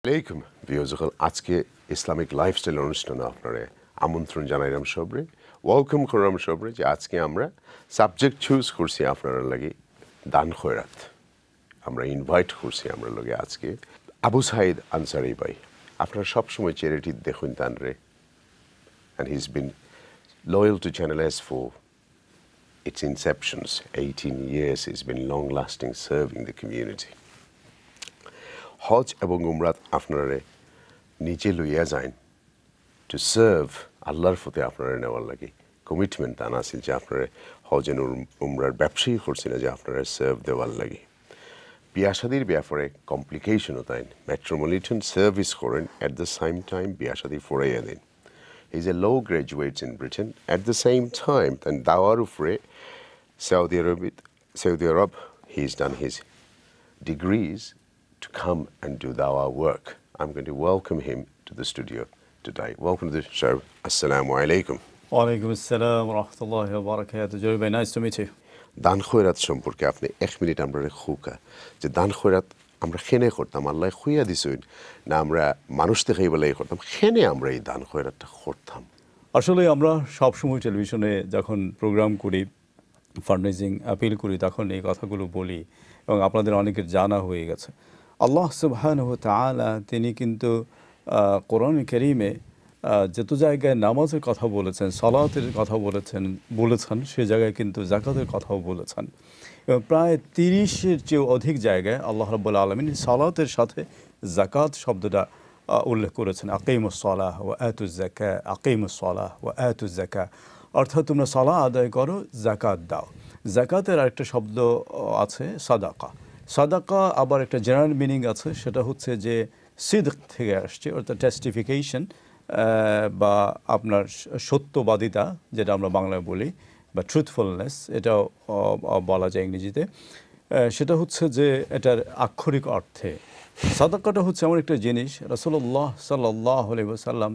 আলাইকুম ভিউয়ার্স আজকে Islamic lifestyle অনুষ্ঠানে আপনারা আমন্ত্রণ জানাইলাম সবরে ওয়েলকাম করলাম সবরে যে আজকে আমরা সাবজেক্ট চুজ করছি আপনারা লাগি দান খয়রাত আমরা ইনভাইট করছি আমরা লগে আজকে আবু সাইদ আনসারি ভাই আপনারা সবসময় চ্যারিটি দেখুন তানরে and he's been loyal to Channel S for its inceptions 18 years he's been long lasting serving the community হজ এবং উমরাত আপনারা নিজে লইয়া যান টু সার্ভ আল্লাহর ফতে আপনারা নেওয়ার লাগে কমিটমেন্ট তা না যে আপনারা হজ এবং উমরার ব্যবসায়ী করছেন যে আপনারা সার্ভ দেওয়ার লাগে বিয়াশাদির ব্যাপারে কমপ্লিকেশনও তাই মেট্রোপলিটন সার্ভিস করেন অ্যাট দ্য সেম টাইম বিয়াশাদি ফরাইয়া দেন He's a law graduate in Britain. At the same time, then Dawar Ufre, Saudi Arab, he's done his degrees to come and do Dawah work. I'm going to welcome him to the studio today. Welcome to the show. Assalamu alaikum. Wa alaikum assalam wa rahmatullahi wa barakatuh. Joy, nice to meet you. দান খয়রাত সম্পর্কে আপনি 1 minute আমরা খুকা যে দান খয়রাত আমরা খেনে করতাম আল্লাহ খুইয়া দিছুন না আমরা মানুষ দেখাই বলেই করতাম খেনে আমরা এই দান খয়রাতটা করতাম আসলে আমরা সবসময় টেলিভিশনে যখন প্রোগ্রাম করি ফান্ডরেজিং আপিল করি তখন এই কথাগুলো বলি এবং আপনাদের অনেকের জানা হয়ে গেছে আল্লাহ সুবহানাহু ওয়া তাআলা তিনি কিন্তু কোরআন কারীমে যত জায়গায় নামাজের কথা বলেছেন সালাতের কথা বলেছেন সে জায়গায় কিন্তু যাকাতের কথাও বলেছেন এবং প্রায় 30-এর চেয়েও অধিক জায়গায় আল্লাহ রাব্বুল আলামিন সালাতের সাথে যাকাত শব্দটা উল্লেখ করেছেন আকিমুস সালাহ ওয়া আতুজ যাকাত আকিমুস সালাহ ওয়া আতুজ যাকাত অর্থাৎ তোমরা সালাত আদায় করো যাকাত দাও যাকাতের আরেকটা শব্দ আছে সাদাকা সাদাকা আবার একটা জেনারেল মিনিং আছে সেটা হচ্ছে যে সিদক থেকে আসছে অর্থাৎ টেস্টিফিকেশন বা আপনার সত্যবাদিতা যেটা আমরা বাংলায় বলি বা ট্রুথফুলনেস এটাও বলা যায় ইংরেজিতে সেটা হচ্ছে যে এটার আক্ষরিক অর্থে সাদাকাটা হচ্ছে এমন একটা জিনিস রাসূলুল্লাহ সাল্লাল্লাহু আলাইহি ওয়াসাল্লাম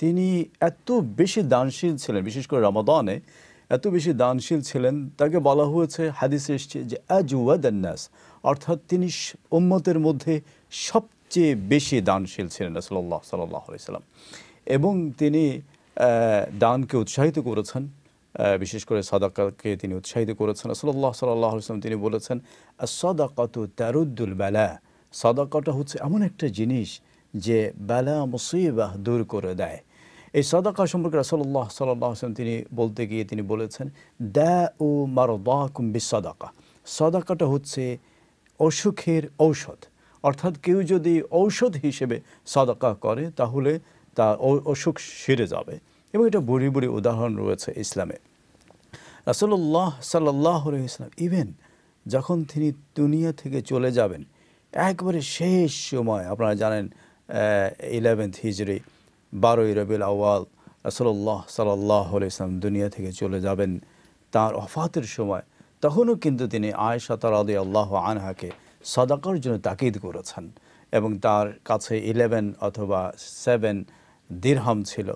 তিনি এত বেশি দানশীল ছিলেন বিশেষ করে রমাদানে এত বেশি দানশীল ছিলেন তাকে বলা হয়েছে হাদিসে এসেছে যে আজওয়াদান নাস অর্থাৎ তিনি উম্মতের মধ্যে সবচেয়ে বেশি দানশীল ছিলেন রাসূলুল্লাহ সাল্লাল্লাহু আলাইহি ওয়াসাল্লাম এবং তিনি দানকে উৎসাহিত করেছেন বিশেষ করে সাদাকাকে তিনি উৎসাহিত করেছেন রাসূলুল্লাহ সাল্লাল্লাহু আলাইহি ওয়াসাল্লাম তিনি বলেছেন আস-সাদাকাতু তারুদ্দুল বালা সাদাকাটা হচ্ছে এমন একটা জিনিস যে বালা মুসিবাহ দূর করে দেয় এই সাদাকা সম্পর্কে রাসূলুল্লাহ সাল্লাল্লাহু আলাইহি ওয়াসাল্লাম তিনি বলতে গিয়ে তিনি বলেছেন দাউ মারদাকুম বিস-সাদাকা সাদাকাটা হচ্ছে অসুখের ঔষধ অর্থাৎ কেউ যদি ঔষধ হিসেবে সাদাকা করে তাহলে তা অসুখ সেরে যাবে এবং এটা বুড়ি বুড়ি উদাহরণ রয়েছে ইসলামে রাসূলুল্লাহ সাল্লাল্লাহু আলাইহি ওয়াসাল্লাম ইভেন যখন তিনি দুনিয়া থেকে চলে যাবেন একবারে শেষ সময় আপনারা জানেন 11th হিজরি 12ই রবিউল আউয়াল রাসূলুল্লাহ সাল্লাল্লাহু আলাইহি ওয়াসাল্লাম দুনিয়া থেকে চলে যাবেন তার ওফাতের সময় তখনও কিন্তু তিনি আয়েশা রাদিয়াল্লাহু আনহাকে সাদাকার জন্য তাকিদ করেছেন এবং তার কাছে 11 অথবা 7 দিরহাম ছিল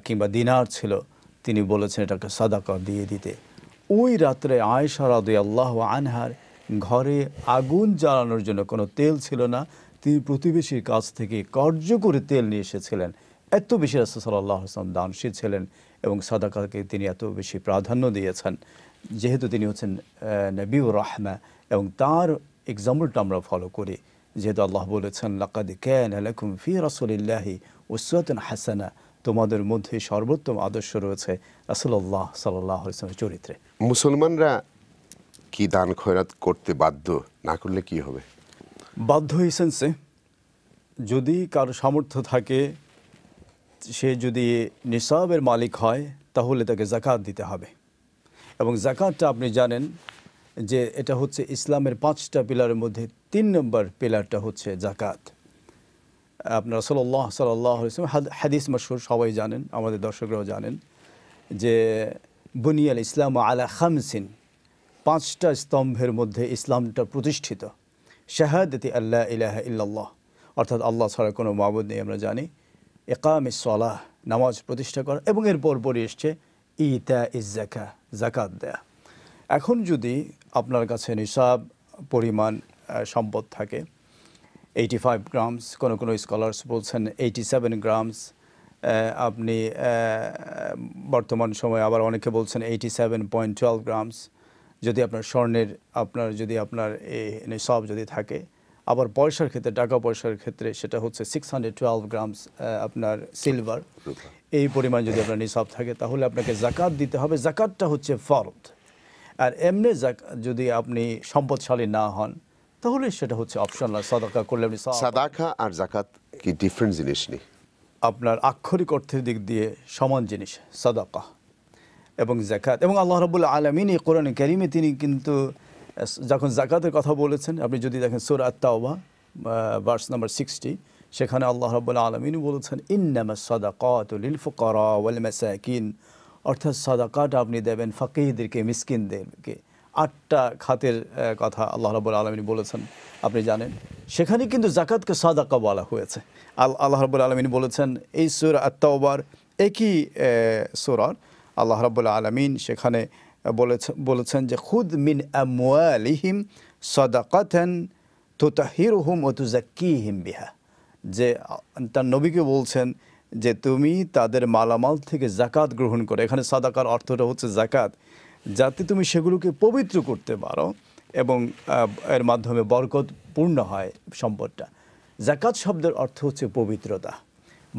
কিংবা দিনার ছিল তিনি বলেছেন এটাকে সাদাকা দিয়ে দিতে ওই রাত্রে আয়েশা রাদিয়াল্লাহু আনহার ঘরে আগুন জ্বালানোর জন্য কোনো তেল ছিল না তিনি প্রতিবেশীর কাছ থেকে কর্জ করে তেল নিয়ে এসেছিলেন এত বেশি রাসূল সাল্লাল্লাহু আলাইহি ওয়াসাল্লাম দানশীল ছিলেন এবং সাদাকাকে তিনি এত বেশি প্রাধান্য দিয়েছেন যেহেতু তিনি হচ্ছেন নবিউর রাহমা এবং তার এক্সাম্পলটা আমরা ফলো করি যেহেতু আল্লাহ বলেছেন লাকাদ কানা লাকুম ফি রাসূলিল্লাহি উসওয়াতুন হাসানা তোমাদের মধ্যে সর্বোত্তম আদর্শ রয়েছে রাসূলুল্লাহ সাল্লাল্লাহু আলাইহি ওয়াসাল্লামের চরিত্রে মুসলমানরা কি দান খয়রাত করতে বাধ্য না করলে কি হবে বাধ্য এই সেন্সে যদি কারো সামর্থ্য থাকে সে যদি নিসাবের মালিক হয় তাহলে তাকে যাকাত দিতে হবে এবং যাকাতটা আপনি জানেন যে এটা হচ্ছে ইসলামের 5টা পিলারের মধ্যে 3 নম্বর পিলারটা হচ্ছে যাকাত আপনার রাসূলুল্লাহ সাল্লাল্লাহু আলাইহি ওয়াসাল্লাম হাদিস মাশহুর সবাই জানেন আমাদের দর্শকরাও জানেন যে বুনিয়াল ইসলাম আলা খামসিন 5টা স্তম্ভের মধ্যে ইসলামটা প্রতিষ্ঠিত শাহাদাতি আল্লা ইলাহা ইল্লাল্লাহ অর্থাৎ আল্লাহ ছাড়া কোনো মাবুদ নেই আমরা জানি ইকামিস সালাহ নামাজ প্রতিষ্ঠা করা এবং এর পরপরই এসছে ইতাইজ যাকাত যাকাত দেয়া এখন যদি আপনার কাছে নিসাব পরিমাণ সম্পদ থাকে 85 গ্রামস, কোনো কোনো স্কলার্স বলছেন 87 গ্রামস। আপনি বর্তমান সময়ে আবার অনেকে বলছেন 87.12 গ্রামস যদি আপনার স্বর্ণের যদি আপনার নিসাব যদি থাকে। আবার পয়সার ক্ষেত্রে, টাকা পয়সার ক্ষেত্রে সেটা হচ্ছে 612 গ্রামস আপনার সিলভার। এই পরিমাণ যদি আপনার নিসাব থাকে তাহলে আপনাকে যাকাত দিতে হবে। যাকাতটা হচ্ছে ফরজ। আর এমনি যদি আপনি সম্পদশালী না হন তাহলে সেটা হচ্ছে অপশনাল। সাদাকা করলে আপনি সাদাকা আর যাকাত কি ডিফারেন্ট জিনিস নেই? আপনার আক্ষরিক অর্থের দিক দিয়ে সমান জিনিস সাদাকা এবং যাকাত। এবং আল্লাহ রাব্বুল আলামিন এই কোরআন কারীমে তিনি কিন্তু যখন যাকাতের কথা বলেছেন, আপনি যদি দেখেন সূরা আত-তাওবা ভার্স নাম্বার 60, সেখানে আল্লাহ রাব্বুল আলামিন বলেছেন ইন্নামাস সাদাকাতু লিল ফুকারা ওয়াল মাসাকিন, অর্থাৎ সাদাকাটা আপনি দেবেন ফাকিরদেরকে, মিসকিনদেরকে। 8টা খাতের কথা আল্লাহ রাব্বুল আলামিন বলেছেন, আপনি জানেন। সেখানে কিন্তু যাকাতকে সাদাকা বলা হয়েছে। আল্লাহ রাব্বুল আলামিন বলেছেন এই সূরা আত-তাওবার একই সূরার আল্লাহ রাব্বুল আলামিন সেখানে বলেছেন যে খুদ মিন আমওয়ালিহিম সাদাকাতান তুতাহিরুহুম ওয়া তুযাক্কিহিম বিহা, যে তার নবীকে বলছেন যে তুমি তাদের মালামাল থেকে যাকাত গ্রহণ করে। এখানে সাদাকার অর্থটা হচ্ছে যাকাত, যাতে তুমি সেগুলোকে পবিত্র করতে পারো এবং এর মাধ্যমে বরকতপূর্ণ হয় সম্পদটা। যাকাত শব্দের অর্থ হচ্ছে পবিত্রতা,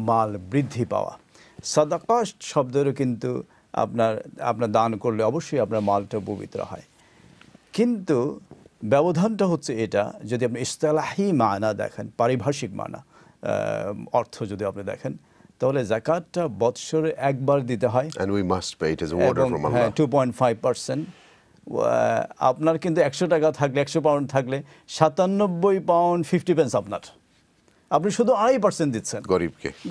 মাল বৃদ্ধি পাওয়া। সাদাকা শব্দেরও কিন্তু আপনার দান করলে অবশ্যই আপনার মালটা পবিত্র হয়। কিন্তু ব্যবধানটা হচ্ছে এটা, যদি আপনি ইসতিলাহি মানা দেখেন, পারিভাষিক মানা অর্থ যদি আপনি দেখেন, তাহলে যাকাতটা বৎসরে একবার দিতে হয়। And we must pay it as a order from Allah. 2.5%। আপনার কিন্তু 100 টাকা থাকলে, 100 পাউন্ড থাকলে 97 পাউন্ড 50 পেন্স আপনার। আপনি শুধু 2.5% দিচ্ছেন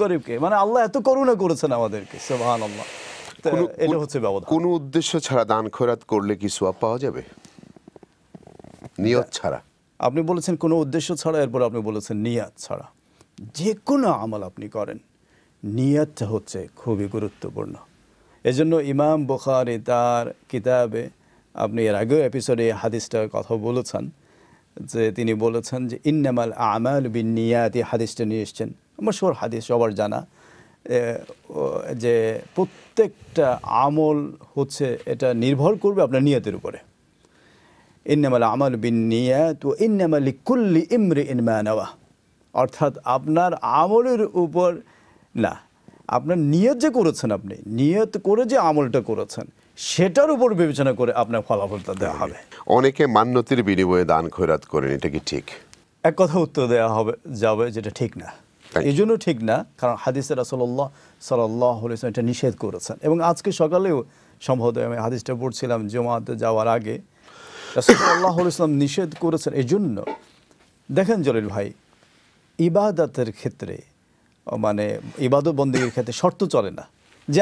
গরিবকে। মানে আল্লাহ এত করুণা করেছেন আমাদেরকে, সুবহানাল্লাহ। এটা হচ্ছে ব্যবধান। কোন উদ্দেশ্য ছাড়া দান খয়রাত করলে কি সওয়াব পাওয়া যাবে? নিয়ত ছাড়া। আপনি বলেছেন কোনো উদ্দেশ্য ছাড়া, এরপর আপনি বলেছেন নিয়ত ছাড়া। যে কোনো আমল আপনি করেন, নিয়তটা হচ্ছে খুবই গুরুত্বপূর্ণ। এজন্য ইমাম বুখারী তার কিতাবে, আপনি এর আগেও এপিসোডে হাদিসটার কথা বলেছেন, যে তিনি বলেছেন যে ইন্নামাল আমালু বিন্নিয়াত, হাদিসটা নিয়ে এসেছেন, মাশহুর হাদিস, সবার জানা, যে প্রত্যেকটা আমল হচ্ছে এটা নির্ভর করবে আপনার নিয়তের উপরে। ইন্নামাল আমালু বিন্নিয়াত ওয়া ইন্নামা লিকুল্লি ইমরিইন মা নাওয়া, অর্থাৎ আপনার আমলের উপর না, আপনার নিয়ত যে করেছেন, আপনি নিয়ত করে যে আমলটা করেছেন সেটার উপর বিবেচনা করে আপনার ফলাফলটা দেওয়া হবে। অনেকে মান্যতের বিনিময়ে দান খয়রাত করেন, এটা কি ঠিক? এক কথা উত্তর দেওয়া যাবে যেটা ঠিক না। এই জন্য ঠিক না কারণ হাদিসে রাসূলুল্লাহ সাল্লাল্লাহু আলাইহি ওয়াসাল্লাম এটা নিষেধ করেছেন। এবং আজকে সকালেও সম্ভবত আমি হাদিসটা পড়ছিলাম জুমাতে যাওয়ার আগে, রাসূল সাল্লাল্লাহু আলাইহি ওয়াসাল্লাম নিষেধ করেছেন। এই জন্য দেখেন জলিল ভাই, ইবাদতের ক্ষেত্রে, মানে ইবাদত বন্দেগীর ক্ষেত্রে শর্ত চলে না যে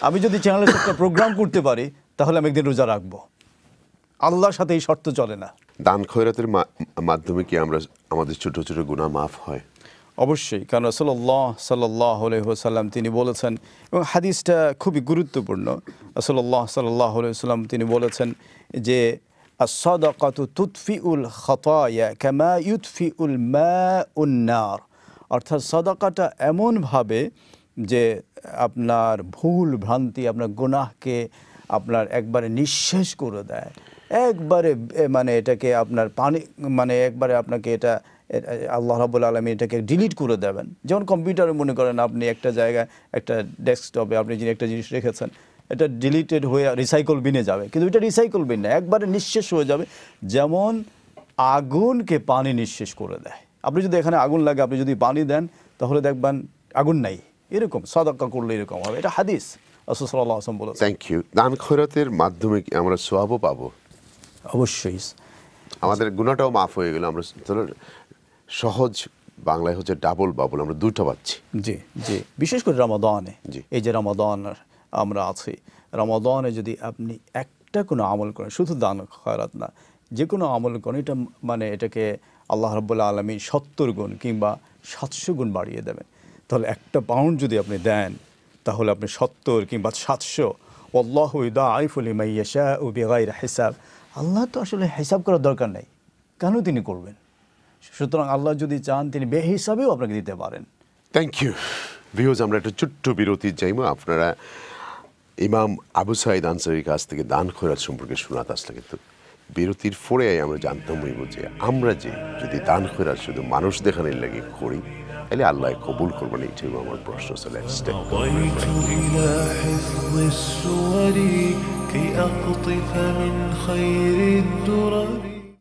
আমি যদি চ্যানেলে একটা প্রোগ্রাম করতে পারি তাহলে আমি একদিন রোজা রাখবো। আল্লাহর সাথে এই শর্ত চলে না। দান খয়রাতের মাধ্যমে কি আমাদের ছোট ছোট গুনাহ মাফ হয়? অবশ্যই, কারণ রাসূলুল্লাহ সাল্লাল্লাহু আলাইহি ওয়াসাল্লাম তিনি বলেছেন, এবং হাদিসটা খুবই গুরুত্বপূর্ণ। রাসূলুল্লাহ সাল্লাল্লাহু আলাইহি ওয়াসাল্লাম তিনি বলেছেন যে আস-সাদাকাতু তুতফিউল খাতায়া কামা ইউতফিউল মাউন নার, অর্থাৎ সাদাকাটা এমনভাবে যে আপনার ভুল ভ্রান্তি, আপনার গুনাহকে আপনার একবারে নিঃশেষ করে দেয়, একবারে মানে এটাকে আপনার পানি, মানে একবারে আপনাকে এটা আল্লাহ রাব্বুল আলামিন এটাকে ডিলিট করে দেবেন। যেমন কম্পিউটারে মনে করেন আপনি একটা জায়গায়, একটা ডেস্কটপে আপনি যিনি একটা জিনিস রেখেছেন, এটা ডিলিটেড হয়ে রিসাইকেল বিনে যাবে, কিন্তু এটা রিসাইকেল বিন না, একবারে নিঃশেষ হয়ে যাবে। যেমন আগুনকে পানি নিঃশেষ করে দেয়। আপনি যদি এখানে আগুন লাগে, আপনি যদি পানি দেন তাহলে দেখবেন আগুন নাই। এরকম সাদাকা করলে এরকম হবে, এটা হাদিস রাসূল সাল্লাল্লাহু আলাইহি ওয়াসাল্লাম বলেছেন। Thank you. দান খয়রাতের মাধ্যমে কি আমরা সওয়াবও পাবো? অবশ্যই। আমাদের গুনাহটাও মাফ হয়ে গেল। আমরা সহজ বাংলায় হচ্ছে ডাবল বাবল, আমরা দুটো পাচ্ছি। জি জি, বিশেষ করে রমাদানে। এই যে রমাদান আমরা আছি, রমাদানে যদি আপনি একটা কোনো আমল করেন, শুধু দান খয়রাত না, যে কোনো আমল করেন, এটা মানে এটাকে আল্লাহ রাব্বুল আলামিন 70 গুণ কিংবা 700 গুণ বাড়িয়ে দেবেন। তাহলে 1 পাউন্ড যদি আপনি দেন তাহলে আপনি 70 কিংবা 700, আল্লাহু ইউদাইফু লিমান ইয়াশাউ বিগাইরি হিসাব। আল্লাহ তো আসলে হিসাব করার দরকার নাই, কেন তিনি করবেন? সুতরাং আল্লাহ যদি চান তিনি বেহিসাবেও আপনাকে দিতে পারেন। Thank you views. আমরা একটা ছোট্ট বিরতির যাইব। আপনারা ইমাম আবু সাঈদ আনসারীর কাছ থেকে দান খয়রাত সম্পর্কে শোনাতে আসলে, কিন্তু বিরতির পরে আমরা জানতাম হইব যে আমরা যে যদি দান খয়রাত শুধু মানুষ দেখানোর লাগে করি তাহলে আল্লাহ কবুল করবেন। এইটাই আমার প্রশ্ন। كي أقطف من خير الدرر